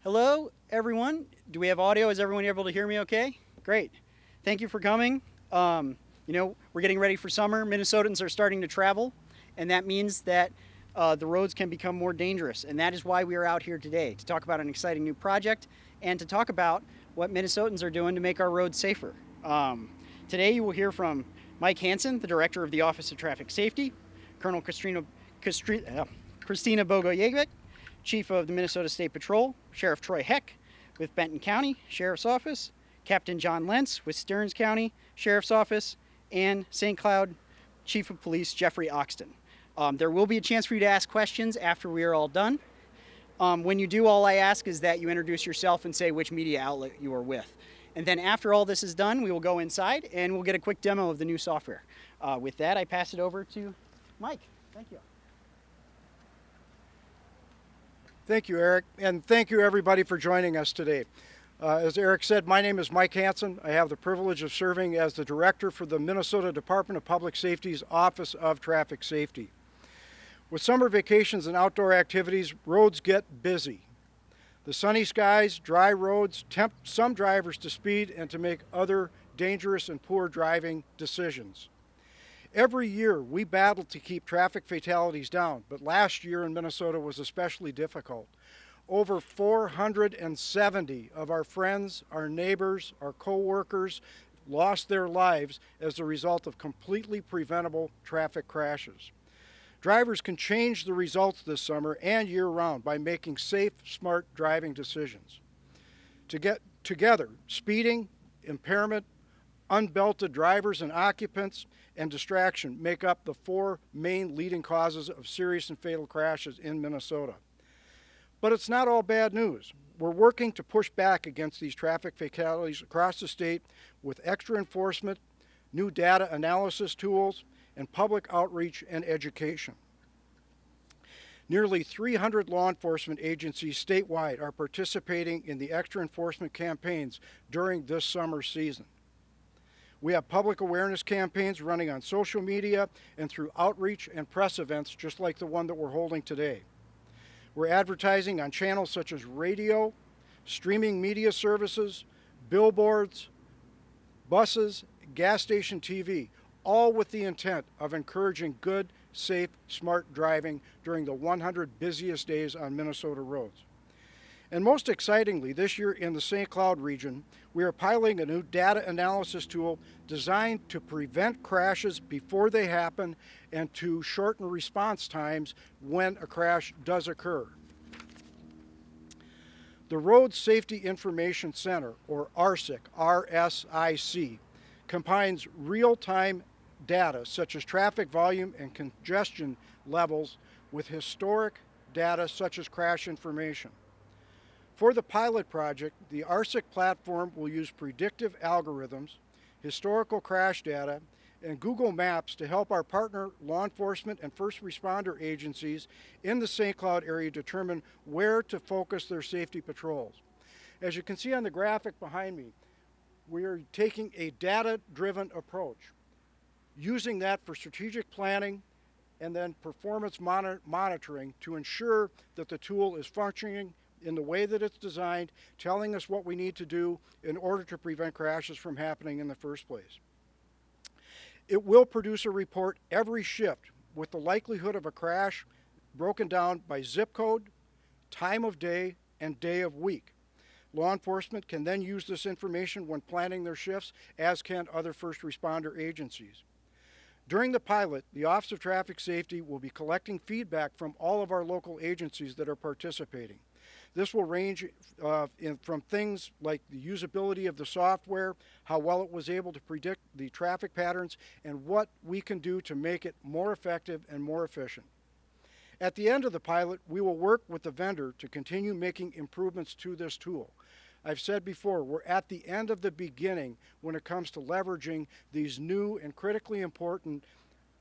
Hello, everyone. Do we have audio? Is everyone able to hear me okay? Great. Thank you for coming. We're getting ready for summer. Minnesotans are starting to travel, and that means that the roads can become more dangerous. And that is why we are out here today, to talk about an exciting new project and to talk about what Minnesotans are doing to make our roads safer. Today you will hear from Mike Hansen, the Director of the Office of Traffic Safety, Colonel Christina Bogoich, Chief of the Minnesota State Patrol, Sheriff Troy Heck with Benton County Sheriff's Office, Captain John Lince with Stearns County Sheriff's Office, and St. Cloud Chief of Police Jeffrey Oxton. There will be a chance for you to ask questions after we are all done. When you do, all I ask is that you introduce yourself and say which media outlet you are with. And then after all this is done, we will go inside and we'll get a quick demo of the new software. With that, I pass it over to Mike. Thank you. Thank you, Eric, and thank you everybody for joining us today. As Eric said, my name is Mike Hansen. I have the privilege of serving as the Director for the Minnesota Department of Public Safety's Office of Traffic Safety. With summer vacations and outdoor activities, roads get busy. The sunny skies, dry roads tempt some drivers to speed and to make other dangerous and poor driving decisions. Every year, we battle to keep traffic fatalities down, but last year in Minnesota was especially difficult. Over 470 of our friends, our neighbors, our co-workers lost their lives as a result of completely preventable traffic crashes. Drivers can change the results this summer and year-round by making safe, smart driving decisions. Together, speeding, impairment, unbelted drivers and occupants, and distraction make up the four main leading causes of serious and fatal crashes in Minnesota. But it's not all bad news. We're working to push back against these traffic fatalities across the state with extra enforcement, new data analysis tools, and public outreach and education. Nearly 300 law enforcement agencies statewide are participating in the extra enforcement campaigns during this summer season. We have public awareness campaigns running on social media and through outreach and press events just like the one that we're holding today. We're advertising on channels such as radio, streaming media services, billboards, buses, gas station TV, all with the intent of encouraging good, safe, smart driving during the 100 busiest days on Minnesota roads. And most excitingly, this year in the St. Cloud region, we are piloting a new data analysis tool designed to prevent crashes before they happen and to shorten response times when a crash does occur. The Road Safety Information Center, or RSIC, combines real-time data such as traffic volume and congestion levels with historic data such as crash information. For the pilot project, the RSIC platform will use predictive algorithms, historical crash data, and Google Maps to help our partner law enforcement and first responder agencies in the St. Cloud area determine where to focus their safety patrols. As you can see on the graphic behind me, we are taking a data-driven approach, using that for strategic planning and then performance monitoring to ensure that the tool is functioning in the way that it's designed, telling us what we need to do in order to prevent crashes from happening in the first place. It will produce a report every shift with the likelihood of a crash broken down by zip code, time of day, and day of week. Law enforcement can then use this information when planning their shifts, as can other first responder agencies. During the pilot, the Office of Traffic Safety will be collecting feedback from all of our local agencies that are participating. This will range from things like the usability of the software, how well it was able to predict the traffic patterns, and what we can do to make it more effective and more efficient. At the end of the pilot, we will work with the vendor to continue making improvements to this tool. I've said before, we're at the end of the beginning when it comes to leveraging these new and critically important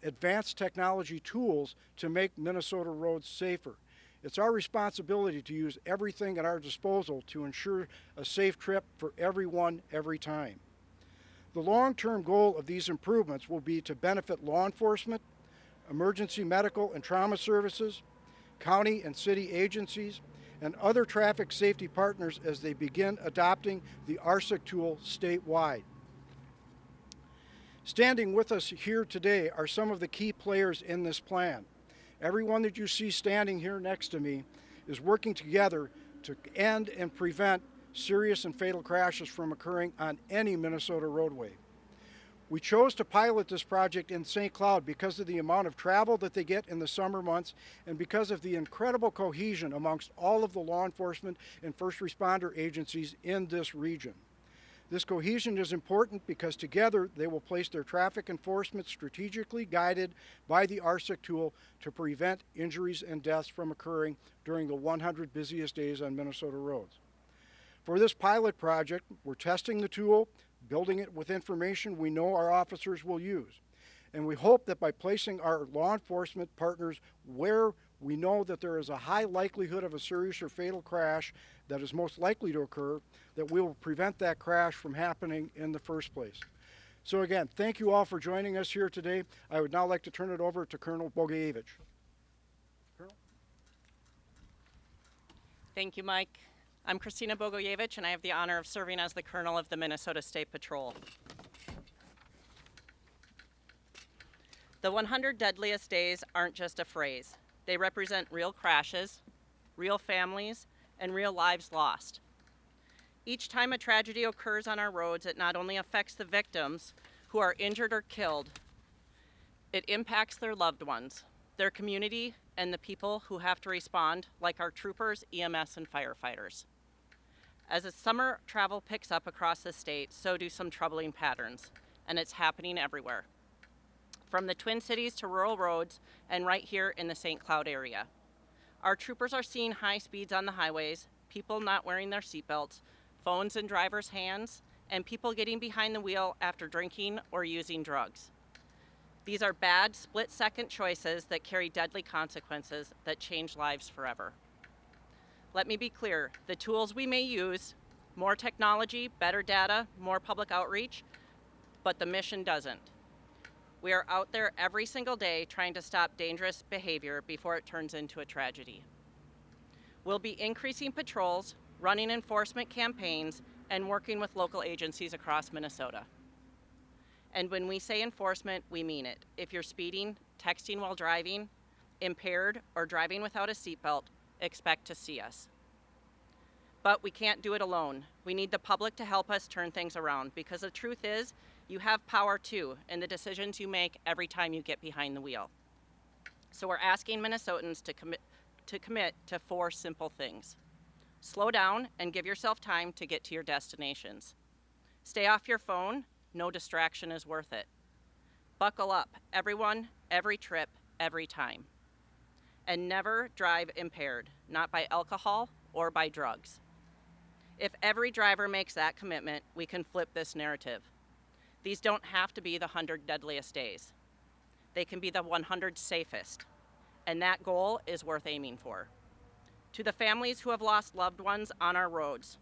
advanced technology tools to make Minnesota roads safer. It's our responsibility to use everything at our disposal to ensure a safe trip for everyone, every time. The long-term goal of these improvements will be to benefit law enforcement, emergency medical and trauma services, county and city agencies, and other traffic safety partners as they begin adopting the RSIC tool statewide. Standing with us here today are some of the key players in this plan. Everyone that you see standing here next to me is working together to end and prevent serious and fatal crashes from occurring on any Minnesota roadway. We chose to pilot this project in St. Cloud because of the amount of travel that they get in the summer months and because of the incredible cohesion amongst all of the law enforcement and first responder agencies in this region. This cohesion is important because together they will place their traffic enforcement strategically guided by the RSIC tool to prevent injuries and deaths from occurring during the 100 busiest days on Minnesota roads. For this pilot project, we're testing the tool, building it with information we know our officers will use. And we hope that by placing our law enforcement partners where we know that there is a high likelihood of a serious or fatal crash that is most likely to occur, that we will prevent that crash from happening in the first place. So again, thank you all for joining us here today. I would now like to turn it over to Colonel Bogoich. Colonel? Thank you, Mike. I'm Christina Bogoich, and I have the honor of serving as the Colonel of the Minnesota State Patrol. The 100 deadliest days aren't just a phrase. They represent real crashes, real families, and real lives lost. Each time a tragedy occurs on our roads, it not only affects the victims who are injured or killed, it impacts their loved ones, their community, and the people who have to respond, like our troopers, EMS, and firefighters. As the summer travel picks up across the state, so do some troubling patterns, and it's happening everywhere. From the Twin Cities to rural roads and right here in the St. Cloud area. Our troopers are seeing high speeds on the highways, people not wearing their seatbelts, phones in drivers' hands, and people getting behind the wheel after drinking or using drugs. These are bad, split-second choices that carry deadly consequences that change lives forever. Let me be clear, the tools we may use, more technology, better data, more public outreach, but the mission doesn't. We are out there every single day trying to stop dangerous behavior before it turns into a tragedy. We'll be increasing patrols, running enforcement campaigns, and working with local agencies across Minnesota. And when we say enforcement, we mean it. If you're speeding, texting while driving, impaired, or driving without a seatbelt, expect to see us. But we can't do it alone. We need the public to help us turn things around, because the truth is, you have power too in the decisions you make every time you get behind the wheel. So we're asking Minnesotans to commit to 4 simple things. Slow down and give yourself time to get to your destinations. Stay off your phone, no distraction is worth it. Buckle up, everyone, every trip, every time. And never drive impaired, not by alcohol or by drugs. If every driver makes that commitment, we can flip this narrative. These don't have to be the 100 deadliest days. They can be the 100 safest, and that goal is worth aiming for. To the families who have lost loved ones on our roads,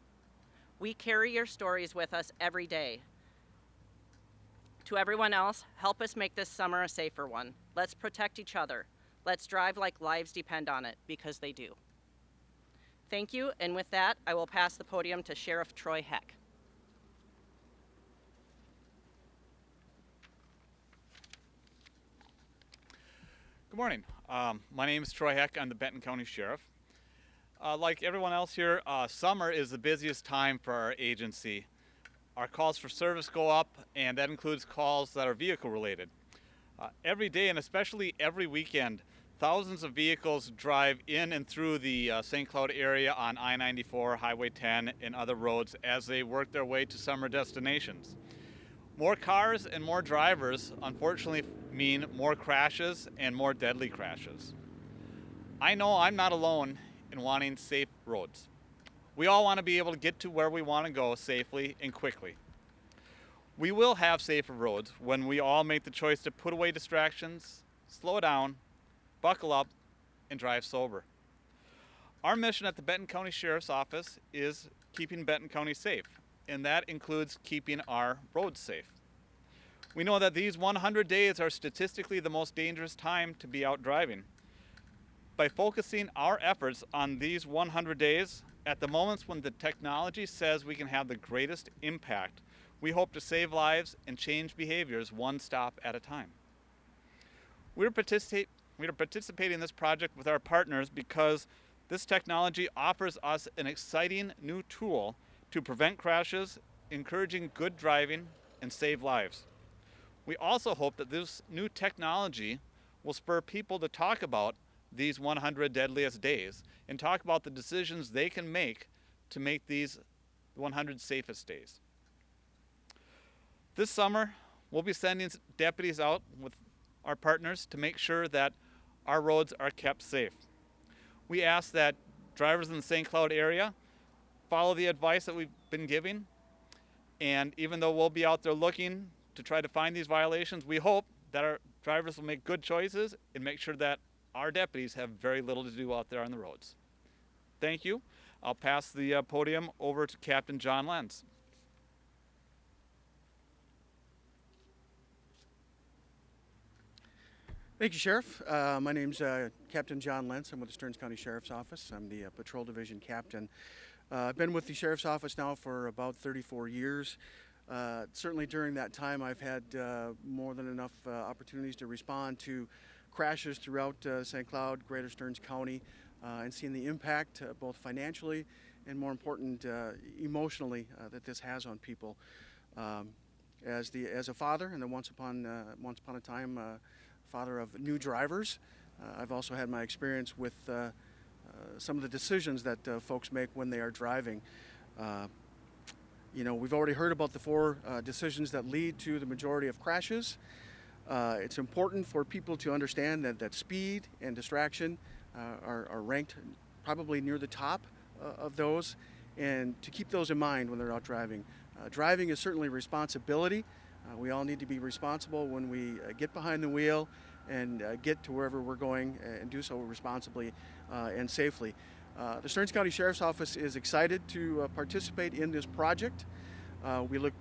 we carry your stories with us every day. To everyone else, help us make this summer a safer one. Let's protect each other. Let's drive like lives depend on it, because they do. Thank you, and with that, I will pass the podium to Sheriff Troy Heck. Good morning. My name is Troy Heck. I'm the Benton County Sheriff. Like everyone else here, summer is the busiest time for our agency. Our calls for service go up, and that includes calls that are vehicle related. Every day, and especially every weekend, thousands of vehicles drive in and through the St. Cloud area on I-94, Highway 10, and other roads as they work their way to summer destinations. More cars and more drivers, unfortunately, mean more crashes and more deadly crashes. I know I'm not alone in wanting safe roads. We all want to be able to get to where we want to go safely and quickly. We will have safer roads when we all make the choice to put away distractions, slow down, buckle up, and drive sober. Our mission at the Benton County Sheriff's Office is keeping Benton County safe, and that includes keeping our roads safe. We know that these 100 days are statistically the most dangerous time to be out driving. By focusing our efforts on these 100 days, at the moments when the technology says we can have the greatest impact, we hope to save lives and change behaviors one stop at a time. We are participating in this project with our partners because this technology offers us an exciting new tool to prevent crashes, encouraging good driving, and save lives. We also hope that this new technology will spur people to talk about these 100 deadliest days and talk about the decisions they can make to make these 100 safest days. This summer, we'll be sending deputies out with our partners to make sure that our roads are kept safe. We ask that drivers in the St. Cloud area follow the advice that we've been giving, and even though we'll be out there looking to try to find these violations, we hope that our drivers will make good choices and make sure that our deputies have very little to do out there on the roads. Thank you. I'll pass the podium over to Captain John Lince. Thank you, Sheriff. My name's Captain John Lince. I'm with the Stearns County Sheriff's Office. I'm the Patrol Division Captain. I've been with the Sheriff's Office now for about 34 years. Certainly during that time, I've had more than enough opportunities to respond to crashes throughout St. Cloud, Greater Stearns County, and seeing the impact both financially and, more important, emotionally that this has on people. As a father, and then once upon a time father of new drivers, I've also had my experience with some of the decisions that folks make when they are driving. We've already heard about the 4 decisions that lead to the majority of crashes. It's important for people to understand that speed and distraction are ranked probably near the top of those, and to keep those in mind when they're out driving. Driving is certainly a responsibility. We all need to be responsible when we get behind the wheel and get to wherever we're going and do so responsibly and safely. The Stearns County Sheriff's Office is excited to participate in this project. We look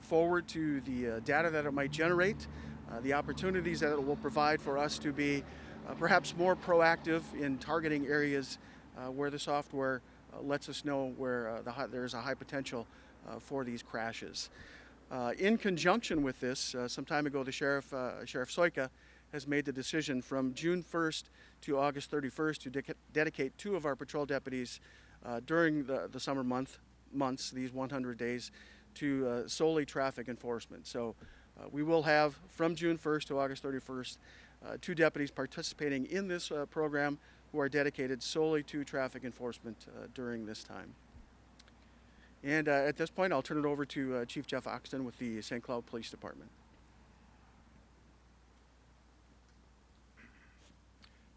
forward to the data that it might generate, the opportunities that it will provide for us to be perhaps more proactive in targeting areas where the software lets us know where there's a high potential for these crashes. In conjunction with this, some time ago, the Sheriff Soika has made the decision from June 1st to August 31st to dedicate 2 of our patrol deputies during the summer months, these 100 days, to solely traffic enforcement. So we will have, from June 1st to August 31st, 2 deputies participating in this program who are dedicated solely to traffic enforcement during this time. And at this point, I'll turn it over to Chief Jeff Oxton with the St. Cloud Police Department.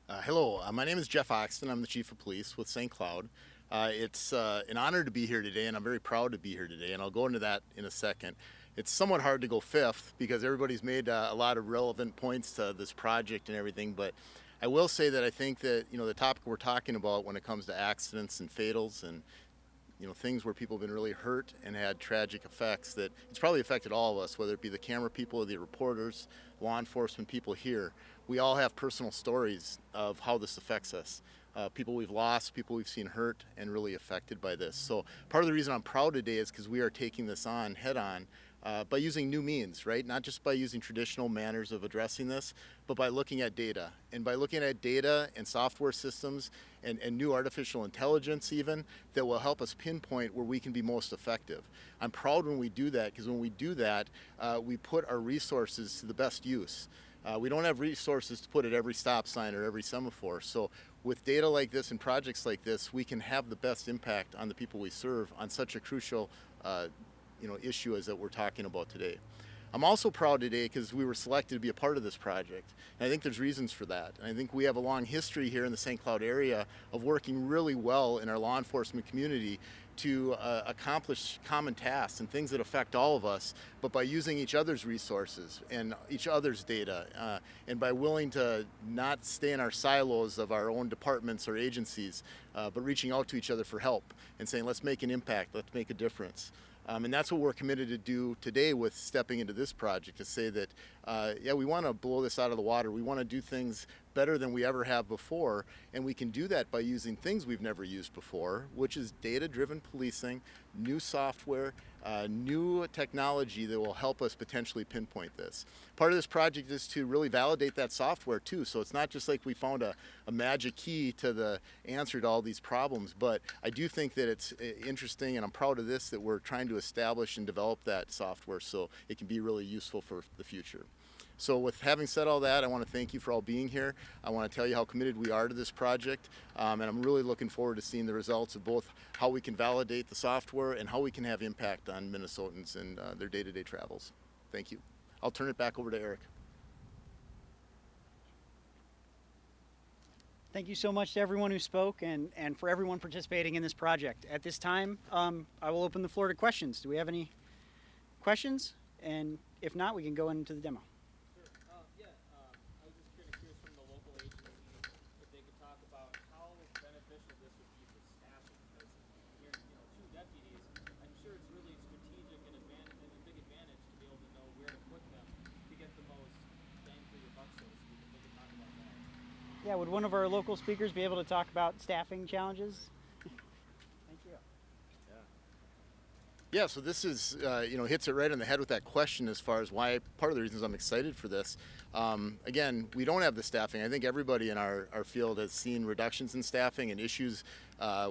Hello, my name is Jeff Oxton. I'm the Chief of Police with St. Cloud. It's an honor to be here today, and I'm very proud to be here today, and I'll go into that in a second. It's somewhat hard to go 5th because everybody's made a lot of relevant points to this project and everything, but I will say that I think that, the topic we're talking about when it comes to accidents and fatals and things where people have been really hurt and had tragic effects, that it's probably affected all of us, whether it be the camera people or the reporters, law enforcement people here. We all have personal stories of how this affects us. People we've lost, people we've seen hurt and really affected by this. So part of the reason I'm proud today is because we are taking this on head on by using new means, right? Not just by using traditional manners of addressing this, but by looking at data. And by looking at data and software systems and new artificial intelligence even, that will help us pinpoint where we can be most effective. I'm proud when we do that, because when we do that, we put our resources to the best use. We don't have resources to put at every stop sign or every semaphore. So with data like this and projects like this, we can have the best impact on the people we serve on such a crucial issue as that we're talking about today. I'm also proud today because we were selected to be a part of this project. And I think there's reasons for that. And I think we have a long history here in the St. Cloud area of working really well in our law enforcement community to accomplish common tasks and things that affect all of us, but by using each other's resources and each other's data, and by willing to not stay in our silos of our own departments or agencies, but reaching out to each other for help and saying, let's make an impact, let's make a difference. And that's what we're committed to do today with stepping into this project, to say that, we want to blow this out of the water. We want to do things better than we ever have before, and we can do that by using things we've never used before, which is data-driven policing, new software, new technology that will help us potentially pinpoint this. Part of this project is to really validate that software too, so it's not just like we found a magic key to the answer to all these problems, but I do think that it's interesting, and I'm proud of this, that we're trying to establish and develop that software so it can be really useful for the future. So with having said all that, I want to thank you for all being here. I want to tell you how committed we are to this project, and I'm really looking forward to seeing the results of both how we can validate the software and how we can have impact on Minnesotans and their day-to-day travels. Thank you. I'll turn it back over to Eric. Thank you so much to everyone who spoke and for everyone participating in this project. At this time, I will open the floor to questions. Do we have any questions? And if not, we can go into the demo. I was just curious from the local agencies if they could talk about how beneficial this would be for staffing. Because here, 2 deputies, I'm sure it's really strategic and a big advantage to be able to know where to put them to get the most bang for your buck, so to speak. If they could talk about that. Yeah, would one of our local speakers be able to talk about staffing challenges? Thank you. Yeah, so this is, hits it right on the head with that question as far as why, part of the reasons I'm excited for this. Again, we don't have the staffing. I think everybody in our field has seen reductions in staffing and issues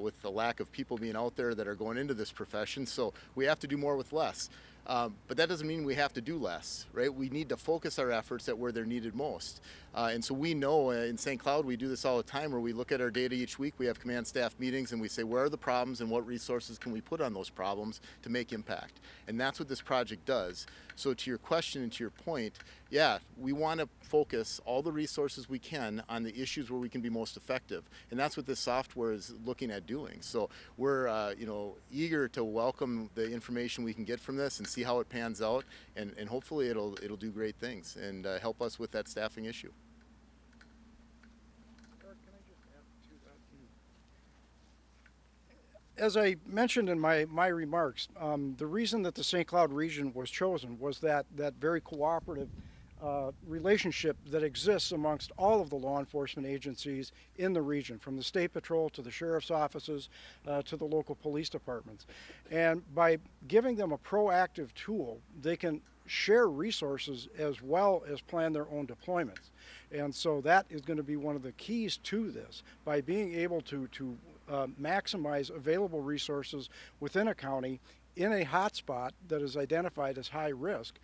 with the lack of people being out there that are going into this profession, so we have to do more with less. But that doesn't mean we have to do less, right? We need to focus our efforts at where they're needed most. And so we know in St. Cloud we do this all the time where we look at our data each week, we have command staff meetings and we say where are the problems and what resources can we put on those problems to make impact. And that's what this project does. So to your question and to your point, yeah, we want to focus all the resources we can on the issues where we can be most effective. And that's what this software is looking at doing. So we're eager to welcome the information we can get from this and see how it pans out, and hopefully it'll do great things and help us with that staffing issue. Eric, can I just add to that? As I mentioned in my remarks, the reason that the St. Cloud region was chosen was that very cooperative relationship that exists amongst all of the law enforcement agencies in the region, from the State Patrol to the sheriff's offices to the local police departments. And by giving them a proactive tool, they can share resources as well as plan their own deployments. And so that is going to be one of the keys to this, by being able to maximize available resources within a county in a hotspot that is identified as high risk.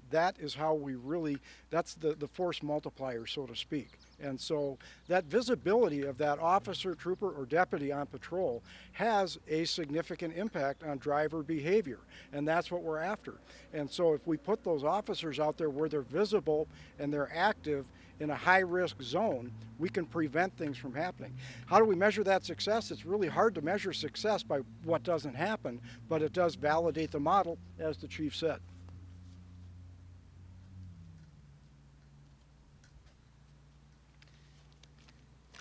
That is how we really, that's the force multiplier, so to speak. And so that visibility of that officer, trooper, or deputy on patrol has a significant impact on driver behavior, and that's what we're after. And so if we put those officers out there where they're visible and they're active in a high-risk zone, we can prevent things from happening. How do we measure that success? It's really hard to measure success by what doesn't happen, but it does validate the model, as the chief said.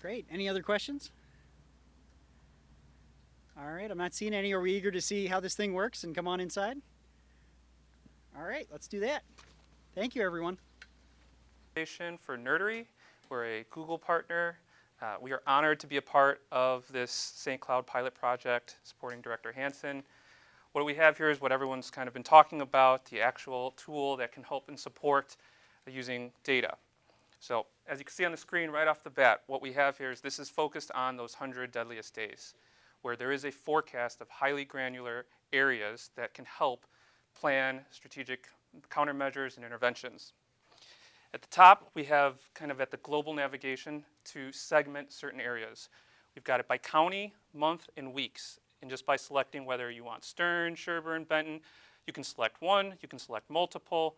Great. Any other questions? All right, I'm not seeing any. Are we eager to see how this thing works and come on inside? All right, let's do that. Thank you, everyone. For Nerdery, we're a Google partner. We are honored to be a part of this St. Cloud pilot project supporting Director Hansen. What we have here is what everyone's kind of been talking about, the actual tool that can help and support using data. So as you can see on the screen right off the bat, what we have here is this is focused on those 100 deadliest days, where there is a forecast of highly granular areas that can help plan strategic countermeasures and interventions. At the top, we have kind of at the global navigation to segment certain areas. We've got it by county, month, and weeks. And just by selecting whether you want Stern, Sherburne, Benton, you can select one, you can select multiple.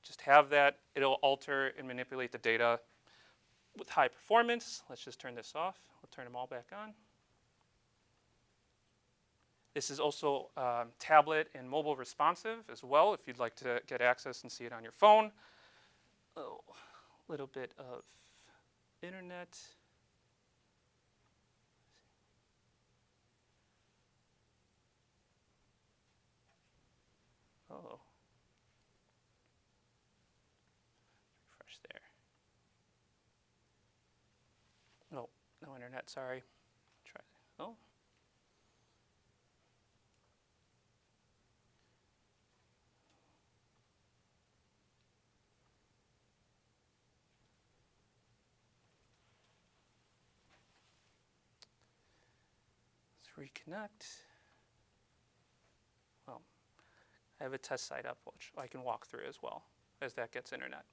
Just have that. It'll alter and manipulate the data with high performance. Let's just turn this off. We'll turn them all back on. This is also tablet and mobile responsive as well, if you'd like to get access and see it on your phone. Oh, a little bit of internet. Oh. Refresh there. no internet, sorry. Try, oh. Let's reconnect. Well, I have a test site up, which I can walk through as well as that gets internet.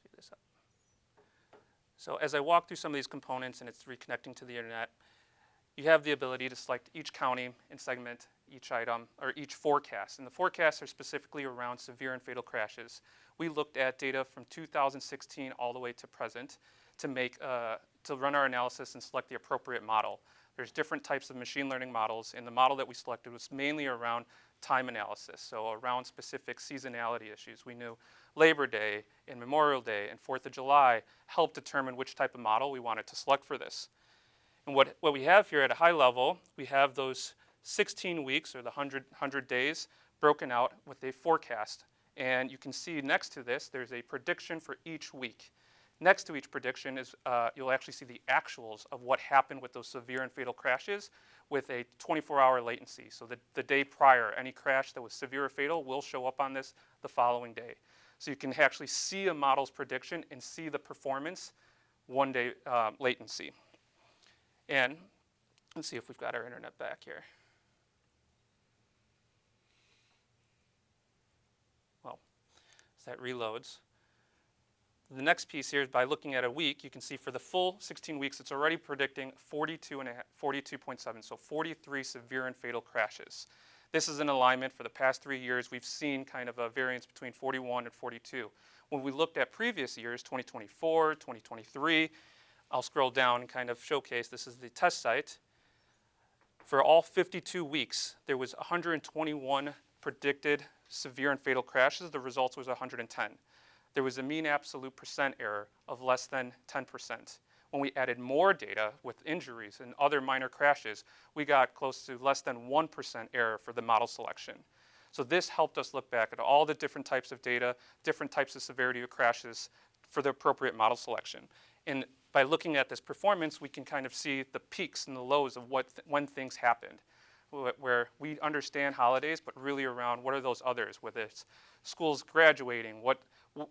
See this up. So as I walk through some of these components and it's reconnecting to the internet, you have the ability to select each county and segment each item or each forecast. And the forecasts are specifically around severe and fatal crashes. We looked at data from 2016 all the way to present to run our analysis and select the appropriate model. There's different types of machine learning models, and the model that we selected was mainly around time analysis, so around specific seasonality issues. We knew Labor Day and Memorial Day and 4th of July helped determine which type of model we wanted to select for this. And what we have here at a high level, we have those 16 weeks or the 100 days broken out with a forecast. And you can see next to this, there's a prediction for each week. Next to each prediction is you'll actually see the actuals of what happened with those severe and fatal crashes with a 24-hour latency. So the day prior, any crash that was severe or fatal will show up on this the following day. So you can actually see a model's prediction and see the performance one-day latency. And let's see if we've got our internet back here. Well, as that reloads. The next piece here is by looking at a week, you can see for the full 16 weeks, it's already predicting 42.7, so 43 severe and fatal crashes. This is an alignment for the past 3 years. We've seen kind of a variance between 41 and 42. When we looked at previous years, 2024, 2023, I'll scroll down and kind of showcase, this is the test site. For all 52 weeks, there was 121 predicted severe and fatal crashes. The results was 110. There was a mean absolute percent error of less than 10%. When we added more data with injuries and other minor crashes, we got close to less than 1% error for the model selection. So this helped us look back at all the different types of data, different types of severity of crashes for the appropriate model selection. And by looking at this performance, we can kind of see the peaks and the lows of when things happened, where we understand holidays, but really around what are those others, whether it's schools graduating,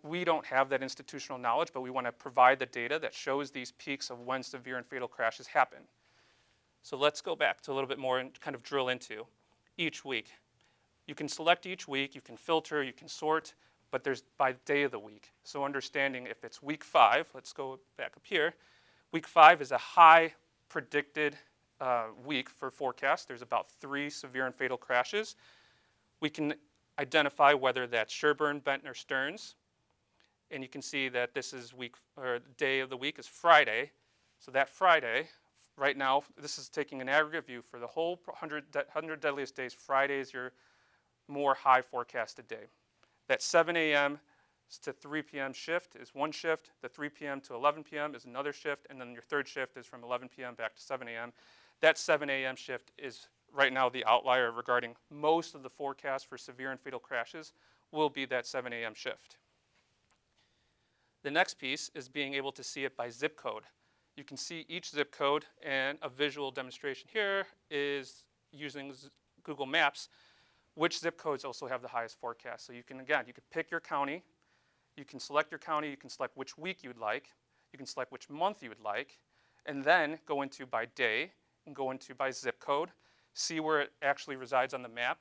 we don't have that institutional knowledge, but we want to provide the data that shows these peaks of when severe and fatal crashes happen. So let's go back to a little bit more and kind of drill into each week. You can select each week, you can filter, you can sort, but there's by day of the week. So understanding if it's week 5, let's go back up here. Week 5 is a high predicted week for forecast. There's about 3 severe and fatal crashes. We can identify whether that's Sherburne, Benton, or Stearns. And you can see that this is day of the week is Friday. So that Friday, right now, this is taking an aggregate view for the whole 100 deadliest days. Friday is your more high forecasted day. That 7 a.m. to 3 p.m. shift is one shift. The 3 p.m. to 11 p.m. is another shift. And then your third shift is from 11 p.m. back to 7 a.m. That 7 a.m. shift is right now the outlier regarding most of the forecast for severe and fatal crashes will be that 7 a.m. shift. The next piece is being able to see it by zip code. You can see each zip code, and a visual demonstration here is using Google Maps, which zip codes also have the highest forecast. So you can pick your county, you can select your county, you can select which week you'd like, you can select which month you would like, and then go into by day and go into by zip code, see where it actually resides on the map,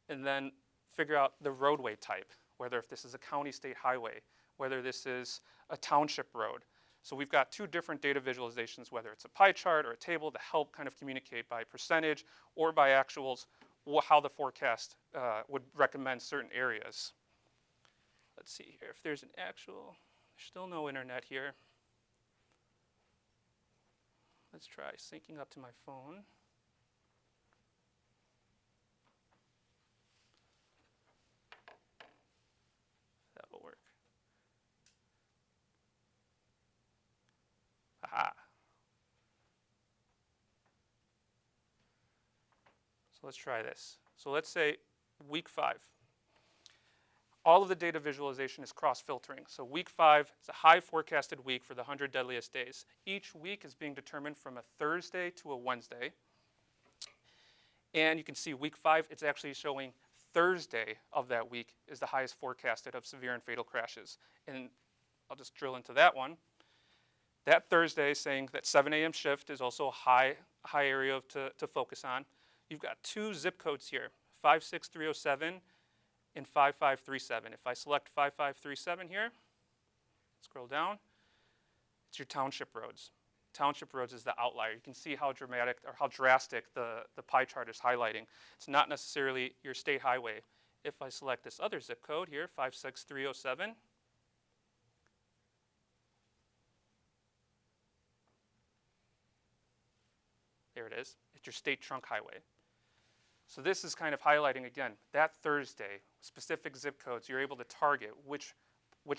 and then figure out the roadway type, whether if this is a county state highway, whether this is a township road. So we've got 2 different data visualizations, whether it's a pie chart or a table to help kind of communicate by percentage or by actuals how the forecast would recommend certain areas. Let's see here, if there's an actual, there's still no internet here. Let's try syncing up to my phone. That'll work. Aha. So let's try this. So let's say week 5. all of the data visualization is cross-filtering. So week 5 is a high forecasted week for the 100 deadliest days. Each week is being determined from a Thursday to a Wednesday. And you can see week 5, it's actually showing Thursday of that week is the highest forecasted of severe and fatal crashes. And I'll just drill into that one. That Thursday is saying that 7 a.m. shift is also a high area to focus on. You've got 2 zip codes here, 56307 and 5537. If I select 5537 here, scroll down, it's your township roads. Township roads is the outlier. You can see how dramatic or how drastic the pie chart is highlighting. It's not necessarily your state highway. If I select this other zip code here, 56307, there it is. It's your state trunk highway. So this is kind of highlighting, again, that Thursday, specific zip codes, you're able to target which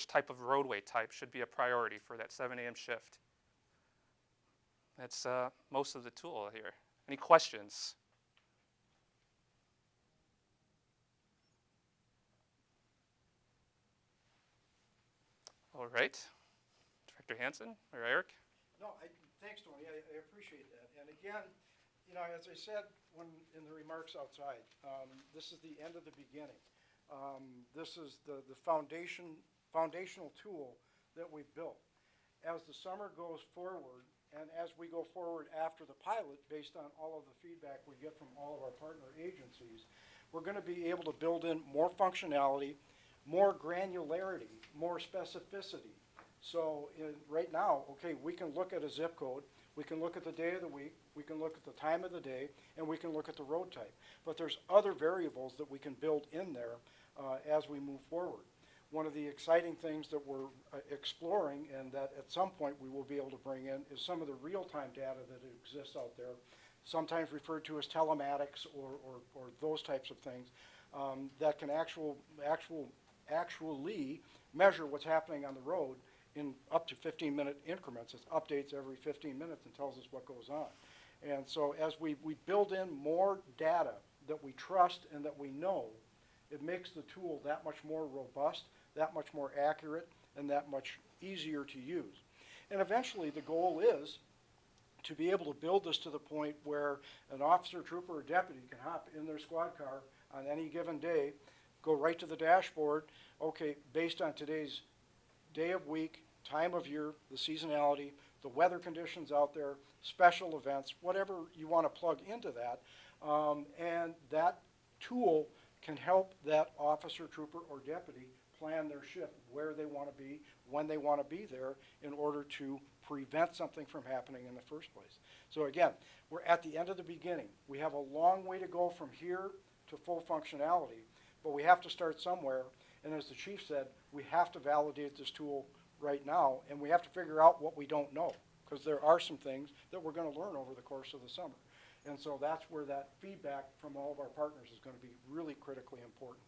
type of roadway type should be a priority for that 7 a.m. shift. That's most of the tool here. Any questions? All right. Director Hansen or Eric? No, thanks, Tony. I appreciate that. And again, you know, as I said in the remarks outside, this is the end of the beginning. This is the foundational tool that we've built. As the summer goes forward, and as we go forward after the pilot, based on all of the feedback we get from all of our partner agencies, we're going to be able to build in more functionality, more granularity, more specificity. So right now, okay, we can look at a zip code, we can look at the day of the week, we can look at the time of the day, and we can look at the road type. But there's other variables that we can build in there as we move forward. One of the exciting things that we're exploring, and that at some point we will be able to bring in, is some of the real-time data that exists out there, sometimes referred to as telematics or those types of things, that can actually measure what's happening on the road in up to 15-minute increments. It updates every 15 minutes and tells us what goes on. And so as we build in more data that we trust and that we know, it makes the tool that much more robust, that much more accurate, and that much easier to use. And eventually the goal is to be able to build this to the point where an officer, trooper, or deputy can hop in their squad car on any given day, go right to the dashboard, okay, based on today's day of week, time of year, the seasonality, the weather conditions out there, special events, whatever you want to plug into that, and that tool can help that officer, trooper, or deputy plan their shift, where they want to be, when they want to be there, in order to prevent something from happening in the first place. So again, we're at the end of the beginning. We have a long way to go from here to full functionality, but we have to start somewhere. And as the chief said, we have to validate this tool right now, and we have to figure out what we don't know, because there are some things that we're going to learn over the course of the summer. And so that's where that feedback from all of our partners is going to be really critically important.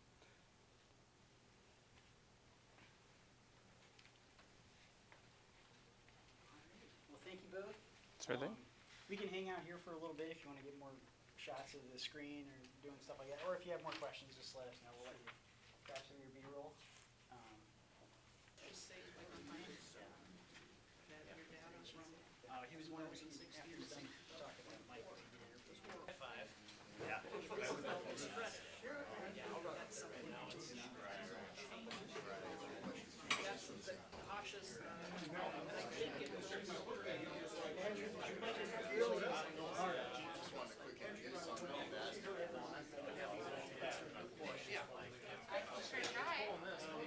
Well, thank you both. Certainly. We can hang out here for a little bit if you want to get more shots of the screen or doing stuff like that. Or if you have more questions, just let us know. We'll let you grab some of your B-roll. He was one of the after he was done talking about Mike. Five. Yeah. Cautious.